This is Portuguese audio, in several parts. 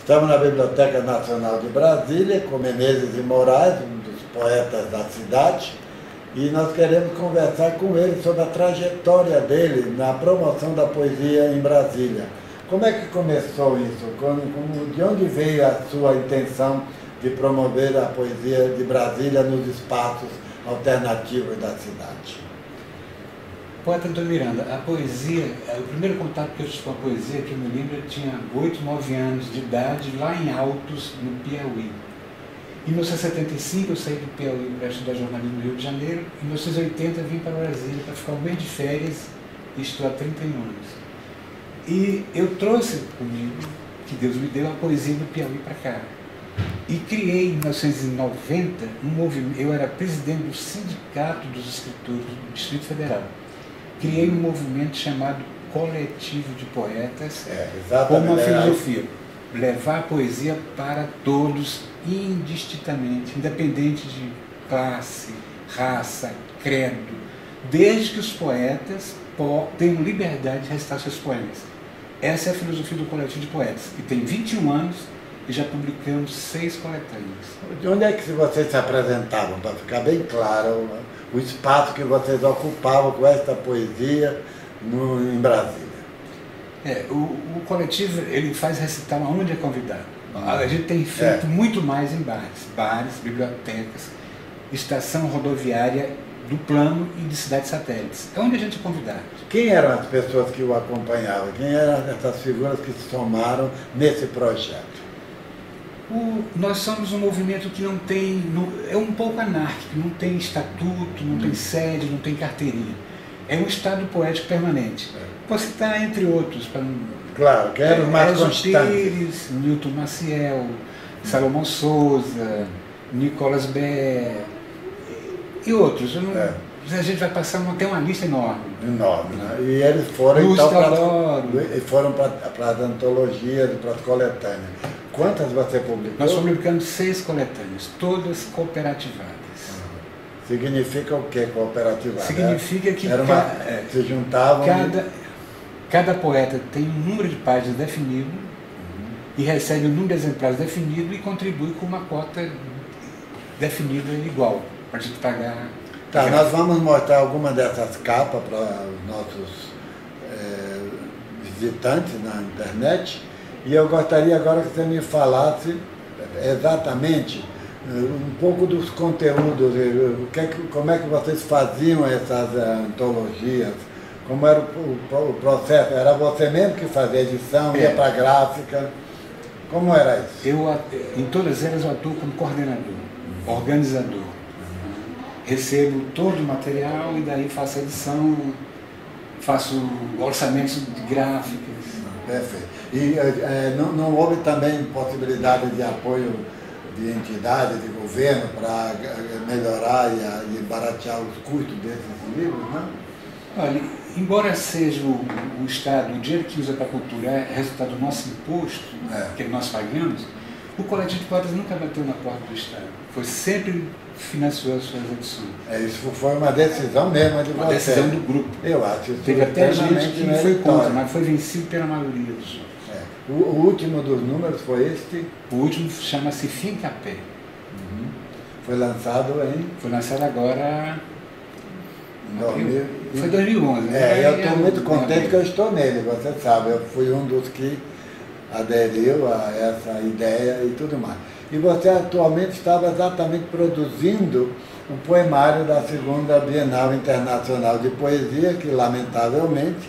Estamos na Biblioteca Nacional de Brasília, com Menezes de Moraes, um dos poetas da cidade, e nós queremos conversar com ele sobre a trajetória dele na promoção da poesia em Brasília. Como é que começou isso? De onde veio a sua intenção de promover a poesia de Brasília nos espaços alternativos da cidade? Poeta Antônio Miranda, a poesia, o primeiro contato que eu tive com a poesia, que eu me lembro, eu tinha 8, 9 anos de idade, lá em Altos, no Piauí. Em 1975 eu saí do Piauí para estudar jornalismo no Rio de Janeiro, em 1980 vim para Brasília para ficar um mês de férias e estou há 31 anos. E eu trouxe comigo, que Deus me deu, a poesia do Piauí para cá. E criei em 1990 um movimento, eu era presidente do Sindicato dos Escritores do Distrito Federal. Criei um movimento chamado Coletivo de Poetas, com uma filosofia, levar a poesia para todos, indistintamente, independente de classe, raça, credo, desde que os poetas tenham liberdade de recitar seus poemas. Essa é a filosofia do Coletivo de Poetas, que tem 21 anos e já publicamos 6 coletâneas. De onde é que vocês se apresentavam, para ficar bem claro, o espaço que vocês ocupavam com esta poesia em Brasília? O coletivo ele faz recital onde é convidado. A gente tem feito muito mais em bares, bibliotecas, estação rodoviária do plano e de cidades satélites. É onde a gente é convidado. Quem eram as pessoas que o acompanhavam? Quem eram essas figuras que se somaram nesse projeto? Nós somos um movimento que não tem, é um pouco anárquico, não tem estatuto, não tem sede, não tem carteirinha. É um estado poético permanente. Posso citar entre outros. Claro, que eram mais constantes. Pires, Newton Maciel, Salomão Souza, Nicolas Bé e outros. A gente vai passar até uma lista enorme. Enorme, né? E eles foram então para as antologias, para as coletâneas. Quantas você publicou? Nós publicamos 6 coletâneas, todas cooperativadas. Significa o que cooperativada? Significa que se juntavam... Cada poeta tem um número de páginas definido e recebe um número de exemplares definido e contribui com uma cota definida igual, para a gente pagar. Tá, nós vamos mostrar alguma dessas capas para os nossos visitantes na internet. E eu gostaria agora que você me falasse exatamente um pouco dos conteúdos, como é que vocês faziam essas antologias, como era o processo, era você mesmo que fazia a edição, ia para a gráfica, como era isso? Em todas elas eu atuo como coordenador, organizador, recebo todo o material e daí faço a edição, faço orçamentos de gráficas. Perfeito. E não houve também possibilidade de apoio de entidades, de governo, para melhorar e baratear os custos desses livros, não? Olha, embora seja o Estado, o dinheiro que usa para a cultura é resultado do nosso imposto, que nós pagamos, o Coletivo de Poetas nunca bateu na porta do Estado. Foi sempre financiou as suas edições. Isso foi uma decisão mesmo de uma decisão do grupo. Eu acho. Teve até gente que foi contra, mas foi vencido pela maioria dos outros. O último dos números foi este? O último chama-se Fincapé. Foi lançado em? Foi lançado agora... Foi 2011. Eu estou muito contente que eu estou nele, você sabe. Eu fui um dos que aderiu a essa ideia e tudo mais. E você atualmente estava exatamente produzindo um poemário da 2ª Bienal Internacional de Poesia, que lamentavelmente,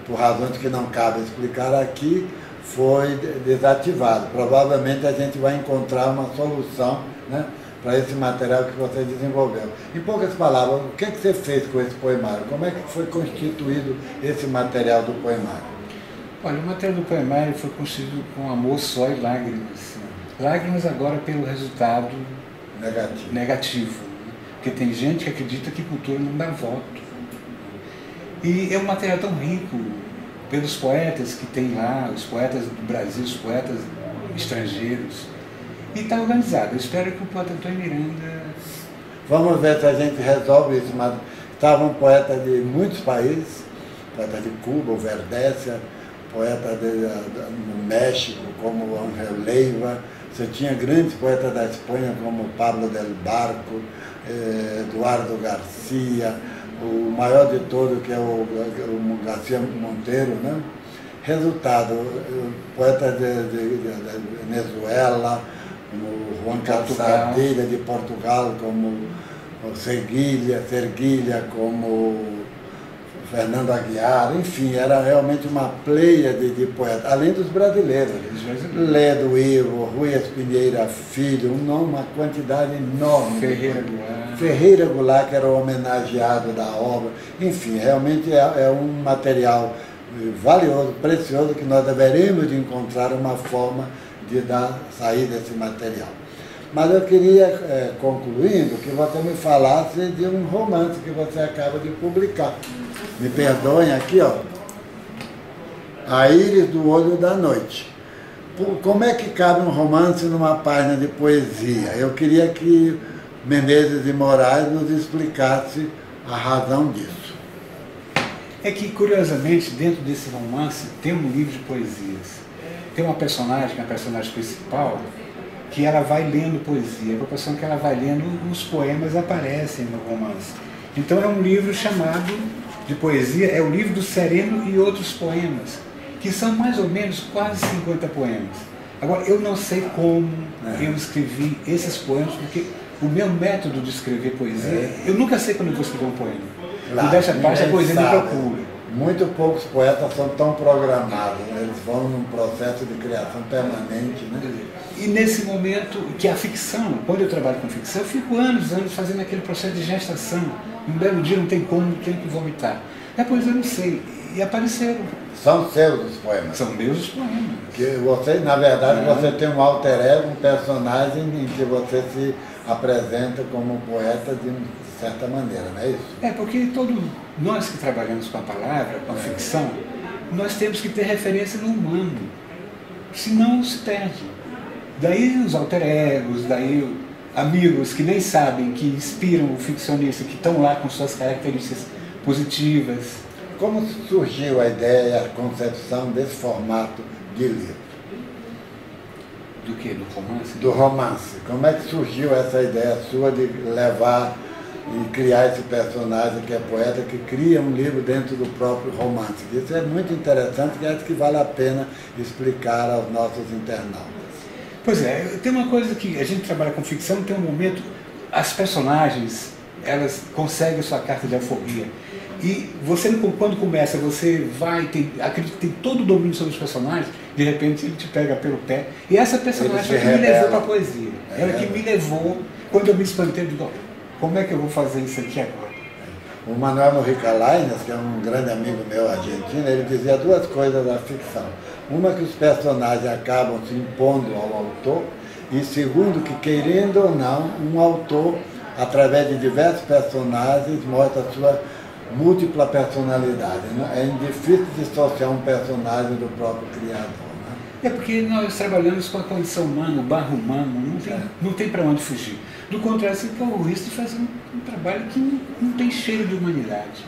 por razões que não cabe explicar aqui, foi desativado. Provavelmente a gente vai encontrar uma solução, né, para esse material que você desenvolveu. Em poucas palavras, o que você fez com esse poemário? Como é que foi constituído esse material do poemário? Olha, o material do poemário foi constituído com amor só e lágrimas. Lágrimas agora pelo resultado negativo. Porque tem gente que acredita que cultura não dá voto. E é um material tão rico pelos poetas que tem lá, os poetas do Brasil, os poetas estrangeiros. E está organizado. Eu espero que o poeta Antônio Miranda... Vamos ver se a gente resolve isso, mas estavam poetas de muitos países, poetas de Cuba, o Verdécia, poetas no México, como Ángel Leiva, você tinha grandes poetas da Espanha, como Pablo del Barco, Eduardo Garcia, o maior de todos, que é o Garcia Monteiro, né? Resultado, poetas de Venezuela, como Juan Carlos Sardelha, de Portugal, como Serguilha, como Fernando Aguiar, enfim, era realmente uma pleia de poetas, além dos brasileiros. Ledo Ivo, Rui Espinheira Filho, uma quantidade enorme. Ferreira Goulart, que era o homenageado da obra. Enfim, realmente é um material valioso, precioso, que nós deveríamos de encontrar uma forma de sair desse material. Mas eu queria, concluindo, que você me falasse de um romance que você acaba de publicar. Me perdoem aqui, ó. A Íris do Olho da Noite. Como é que cabe um romance numa página de poesia? Eu queria que Menezes de Moraes nos explicasse a razão disso. É que, curiosamente, dentro desse romance tem um livro de poesias. Tem uma personagem, que é a personagem principal, que ela vai lendo poesia. A proporção que ela vai lendo, os poemas aparecem no romance. Então é um livro chamado de poesia, é o livro do Sereno e Outros Poemas, que são mais ou menos quase 50 poemas. Agora, eu não sei como eu escrevi esses poemas, porque o meu método de escrever poesia, eu nunca sei quando eu vou escrever um poema. Claro, e dessa parte a poesia me procura. Muito poucos poetas são tão programados, né? Eles vão num processo de criação permanente, né? E nesse momento, que a ficção, quando eu trabalho com ficção, eu fico anos fazendo aquele processo de gestação. Um belo dia não tem como, tenho que vomitar. Depois eu não sei, e apareceram. São seus os poemas? São meus os poemas. Que você, na verdade, você tem um alter ego, um personagem em que você se apresenta como um poeta de certa maneira, não é isso? É, porque nós que trabalhamos com a palavra, com a ficção, nós temos que ter referência no humano, senão se perde. Daí os alter egos, daí amigos que nem sabem, que inspiram o ficcionista, que estão lá com suas características positivas. Como surgiu a ideia, a concepção desse formato de livro? Do quê? Do romance? Do romance. Como é que surgiu essa ideia sua de levar e criar esse personagem que é poeta, que cria um livro dentro do próprio romance? Isso é muito interessante e acho que vale a pena explicar aos nossos internautas. Pois é, tem uma coisa que a gente trabalha com ficção, tem um momento, as personagens, elas conseguem a sua carta de alforria. E você, quando começa, você acredita que tem todo o domínio sobre os personagens, de repente ele te pega pelo pé. E essa personagem que me levou para a poesia. Ela que me levou, quando eu me espantei, eu digo, como é que eu vou fazer isso aqui agora? O Manuel Mujica Lainez, que é um grande amigo meu argentino, ele dizia duas coisas da ficção. Uma, que os personagens acabam se impondo ao autor, e segundo, que querendo ou não, um autor, através de diversos personagens, mostra a sua múltipla personalidade. Né? É difícil dissociar um personagem do próprio criador. Né? É porque nós trabalhamos com a condição humana, o barro humano, não tem para onde fugir. Do contrário, você corre o risco de fazer um trabalho que não tem cheiro de humanidade.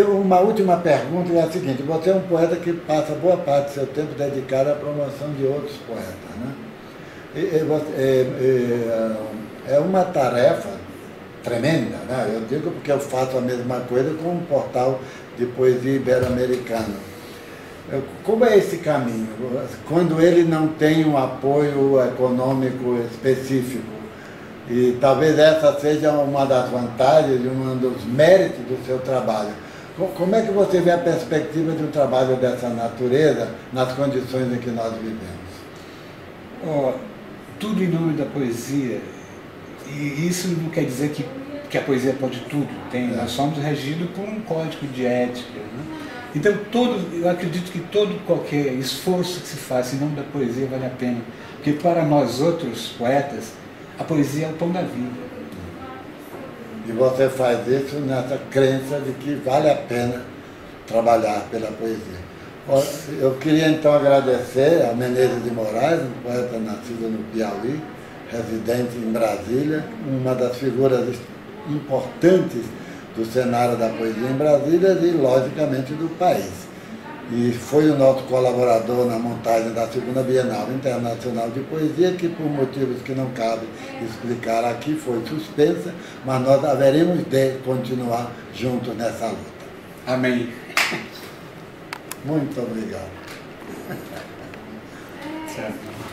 Uma última pergunta é a seguinte: você é um poeta que passa boa parte do seu tempo dedicado à promoção de outros poetas. Né? É uma tarefa tremenda, né? Eu digo porque eu faço a mesma coisa com um portal de poesia ibero-americano. Como é esse caminho? Quando ele não tem um apoio econômico específico, e talvez essa seja uma das vantagens, um dos méritos do seu trabalho. Como é que você vê a perspectiva de um trabalho dessa natureza nas condições em que nós vivemos? Tudo em nome da poesia. E isso não quer dizer que a poesia pode tudo. Nós somos regidos por um código de ética. Né? Então, eu acredito que qualquer esforço que se faça em nome da poesia vale a pena. Porque para nós outros poetas, a poesia é o pão da vida. E você faz isso nessa crença de que vale a pena trabalhar pela poesia. Eu queria então agradecer a Menezes de Moraes, um poeta nascido no Piauí, residente em Brasília, uma das figuras importantes do cenário da poesia em Brasília e, logicamente, do país. e foi o nosso colaborador na montagem da segunda Bienal Internacional de Poesia, que por motivos que não cabe explicar aqui foi suspensa, mas nós haveremos de continuar juntos nessa luta. Amém. Muito obrigado. Certo.